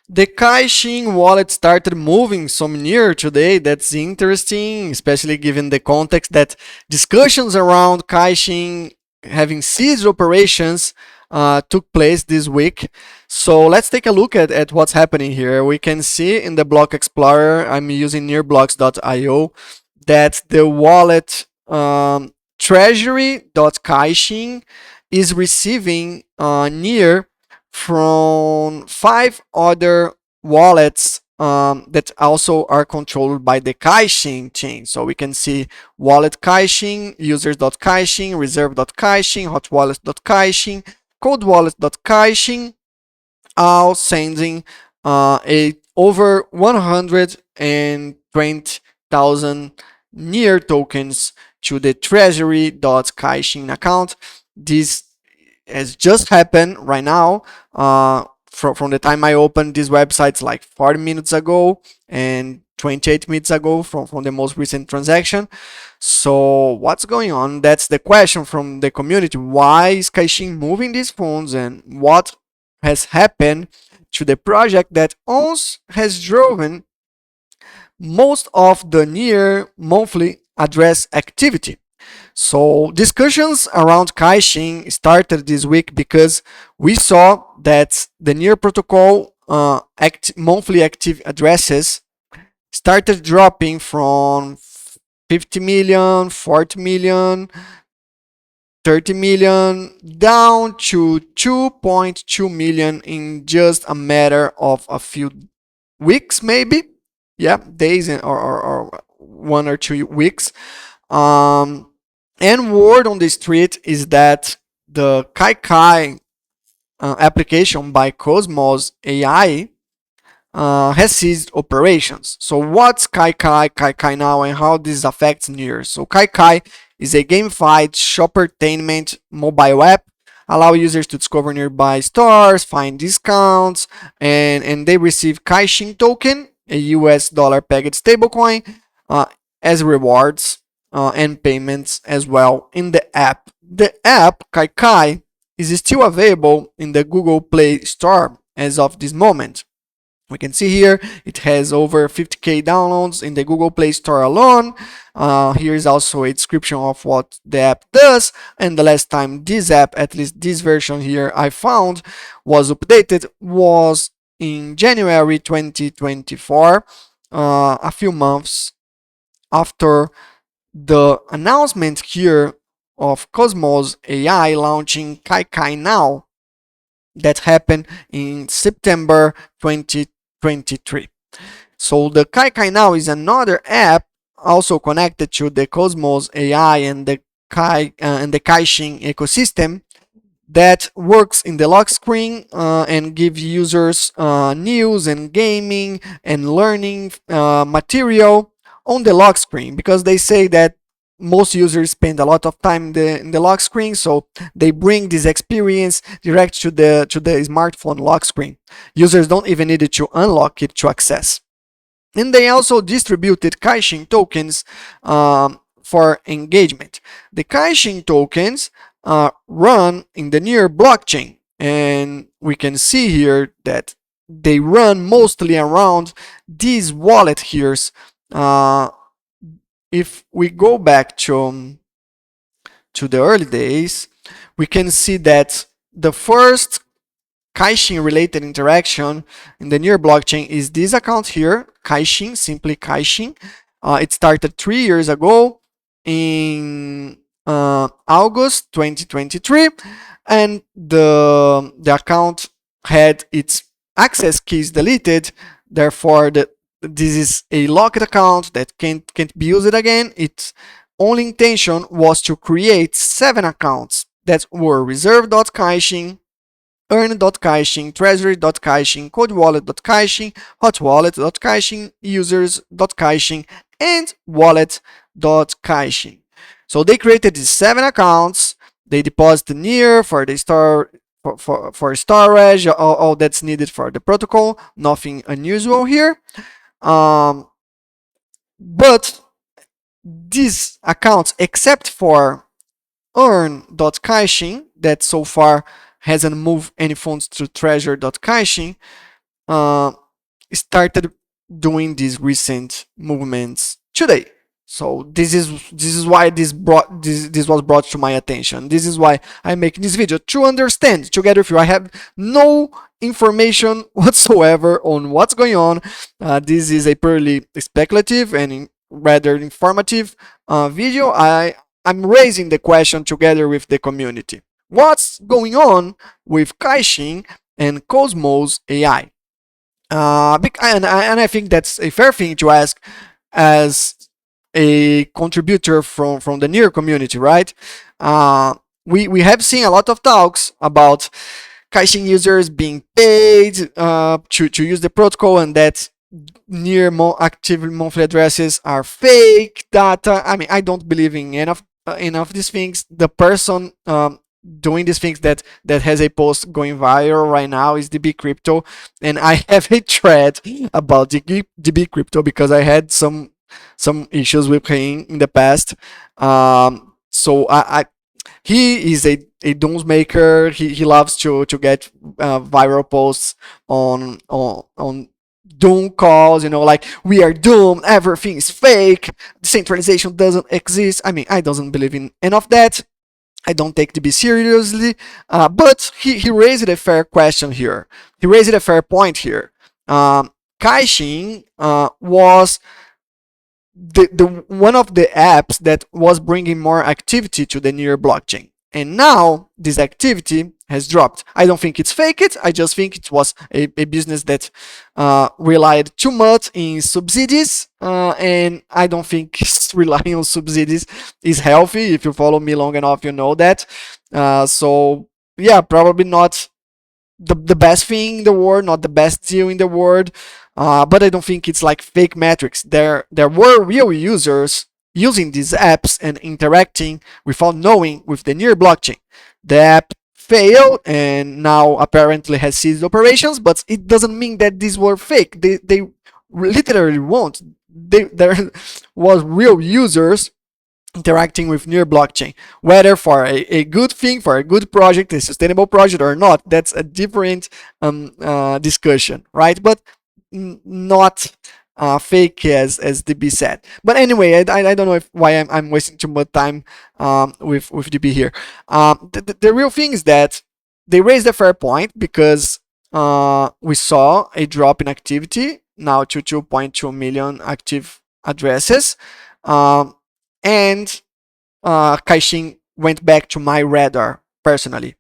The Kai-Ching wallet started moving some near today. That's interesting, especially given the context that discussions around Kai-Ching having ceased operations took place this week. So let's take a look at what's happening here. We can see in the block explorer, I'm using nearblocks.io, that the wallet treasure.kaiching is receiving near from 5 other wallets that also are controlled by the Kai-Ching chain. So we can see wallet.kaiching, users.kaiching, reserve.kaiching, hotwallet.kaiching, coldwallet.kaiching, all sending over 120,000 near tokens to the treasury.kaiching account. This has just happened right now. From the time I opened these websites like 40 minutes ago and 28 minutes ago from the most recent transaction. So what's going on? That's the question from the community. Why is Kai-Ching moving these funds, and what has happened to the project that has driven most of the near monthly address activity? So discussions around Kai-Ching started this week because we saw that the near protocol monthly active addresses started dropping from 50 million, 40 million, 30 million down to 2.2 million in just a matter of a few weeks, maybe. Yeah, days or 1 or 2 weeks. Um, and word on the street is that the Kaikai application by CosmoseAI has ceased operations. So what's Kaikai now, and how this affects Near? So Kaikai is a gamified shoppertainment mobile app, allow users to discover nearby stores, find discounts, and they receive Kai-Ching token, a US dollar pegged stablecoin, as rewards and payments as well in the app. The app Kaikai is still available in the Google Play Store as of this moment. We can see here it has over 50k downloads in the Google Play Store alone. Here is also a description of what the app does, and the last time this app, at least this version here I found, was updated was in January 2024, a few months after the announcement here of Cosmos AI launching Kaikai Now that happened in September 2023. So the Kaikai Now is another app also connected to the Cosmos AI and the Kai-Ching ecosystem that works in the lock screen and gives users news and gaming and learning material on the lock screen, because they say that most users spend a lot of time in the lock screen, so they bring this experience direct to the smartphone lock screen. Users don't even need to unlock it to access. And they also distributed Kai-Ching tokens for engagement. The Kai-Ching tokens run in the Near blockchain, and we can see here that they run mostly around these wallet here. If we go back to the early days, we can see that the first Kai-Ching related interaction in the Near blockchain is this account here, Kai-Ching, simply Kai-Ching. It started 3 years ago in August 2023, and the account had its access keys deleted. Therefore, this is a locked account that can't be used again. Its only intention was to create 7 accounts that were reserve.kaiching, earn.kaiching, treasure.kaiching, coldwallet.kaiching, hotwallet.kaiching, users.kaiching, and wallet.kaiching. So they created these 7 accounts. They deposited Near for the for storage, all that's needed for the protocol. Nothing unusual here. But these accounts, except for earn.kaiching, that so far hasn't moved any funds to treasure.kaiching, uh, started doing these recent movements today. So this is why this was brought to my attention. This is why I'm making this video, to understand together with you. I have no information whatsoever on what's going on. This is a purely speculative and rather informative video. I'm raising the question together with the community. What's going on with Kai-Ching and Cosmos AI? And I think that's a fair thing to ask as a contributor from the near community, right? We have seen a lot of talks about Kai-Ching users being paid to use the protocol, and that near active monthly addresses are fake data. I mean, I don't believe in enough of these things. The person doing these things that has a post going viral right now is DB Crypto, and I have a thread about DB Crypto because I had some issues with him in the past. So I he is a doomsmaker. He loves to get viral posts on doom calls, like we are doomed, everything is fake, decentralization doesn't exist. I mean, I don't believe in any of that. I don't take DB seriously, but he raised a fair question here. He raised a fair point here. Kai-Ching was the one of the apps that was bringing more activity to the near blockchain, and now this activity has dropped. I don't think it's faked. I just think it was a business that relied too much in subsidies, and I don't think relying on subsidies is healthy. If you follow me long enough, you know that. So yeah, probably not the best thing in the world, not the best deal in the world. But I don't think it's like fake metrics. There were real users using these apps and interacting without knowing with the near blockchain. The app failed and now apparently has ceased operations, but it doesn't mean that these were fake. They literally won't. There was real users interacting with near blockchain, whether for a good thing, for a good project, a sustainable project or not. That's a different discussion, right? But not fake as DB said. But anyway, I don't know why I'm wasting too much time with DB here. The real thing is that they raised a fair point because we saw a drop in activity, now to 2.2 million active addresses. And Kai-Ching went back to my radar personally.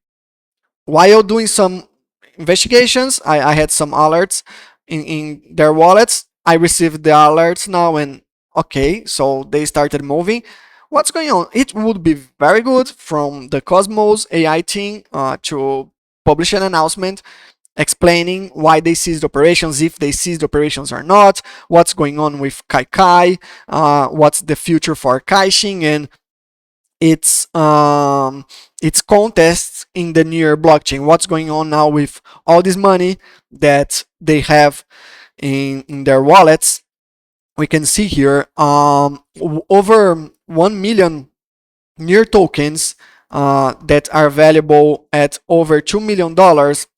While doing some investigations, I had some alerts in their wallets. I received the alerts now, and okay, so they started moving. What's going on? It would be very good from the CosmoseAI team to publish an announcement explaining why they ceased operations, if they ceased operations or not, what's going on with Kaikai, what's the future for Kai-Ching, and its contests in the near blockchain. What's going on now with all this money that they have in their wallets? We can see here over 1 million near tokens that are valuable at over $2 million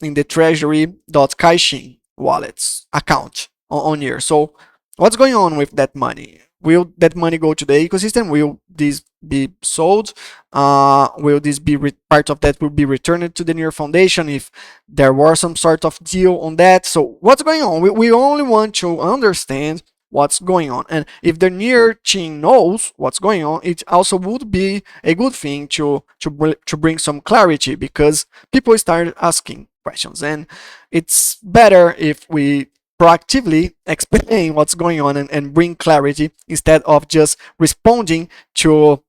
in the treasure.kaiching wallets account on here. So what's going on with that money? Will that money go to the ecosystem? Will this be sold? Will this be part of that will be returned to the Near Foundation if there was some sort of deal on that? So what's going on? We only want to understand what's going on, and if the near team knows what's going on, it also would be a good thing to bring some clarity, because people started asking questions, and it's better if we proactively explain what's going on and bring clarity instead of just responding to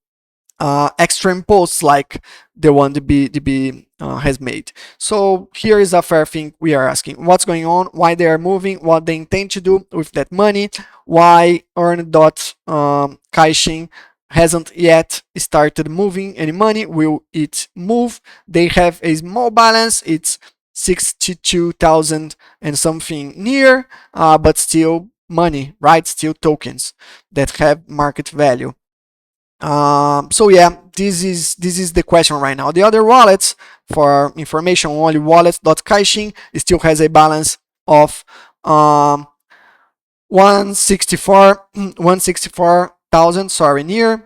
extreme posts like the one DB has made. So here is a fair thing we are asking: what's going on, why they are moving, what they intend to do with that money, why earn.kaiching hasn't yet started moving any money. Will it move? They have a small balance, it's 62,000 and something near, but still money, right? Still tokens that have market value. So yeah, this is the question right now. The other wallets, for information only, wallet.kaiching still has a balance of 164,000, sorry, near.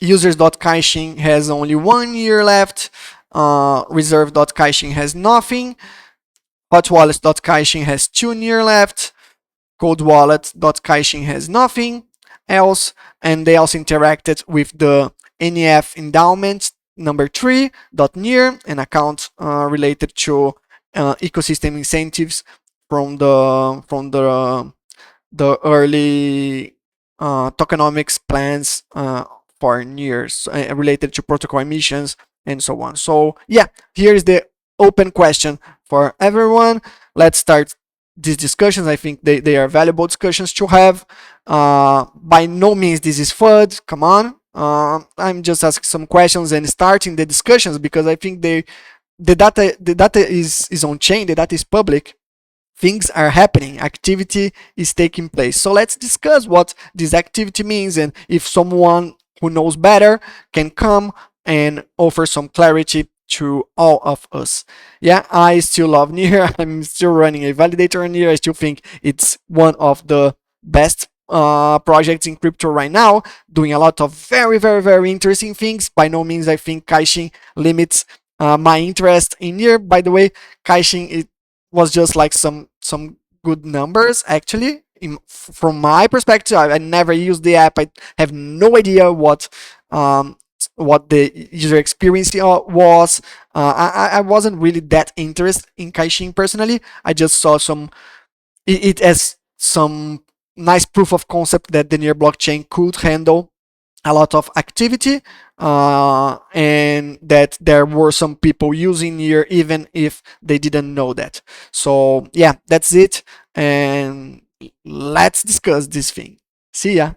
Users.kaiching has only 1 year left. Reserve.kaiching has nothing. Hotwallet.kaiching has 2 year left. Coldwallet.kaiching has nothing else. And they also interacted with the NEF endowment number 3 .near, an account related to ecosystem incentives from the early tokenomics plans for years related to protocol emissions and so on. So yeah, here is the open question for everyone. Let's start these discussions. I think they are valuable discussions to have. By no means this is FUD. Come on. I'm just asking some questions and starting the discussions because I think the data is on chain. The data is public. Things are happening, activity is taking place. So let's discuss what this activity means, and if someone who knows better can come and offer some clarity to all of us. Yeah, I still love Near. I'm still running a validator on Near. I still think it's one of the best projects in crypto right now, doing a lot of very interesting things. By no means I think Kai-Ching limits my interest in Near. By the way, Kai-Ching was just like some good numbers actually. From my perspective, I never used the app. I have no idea what the user experience was. I wasn't really that interested in Kai-Ching personally. I just saw it as some nice proof of concept that the near blockchain could handle a lot of activity, and that there were some people using Near even if they didn't know that. So yeah, that's it, and let's discuss this thing. See ya.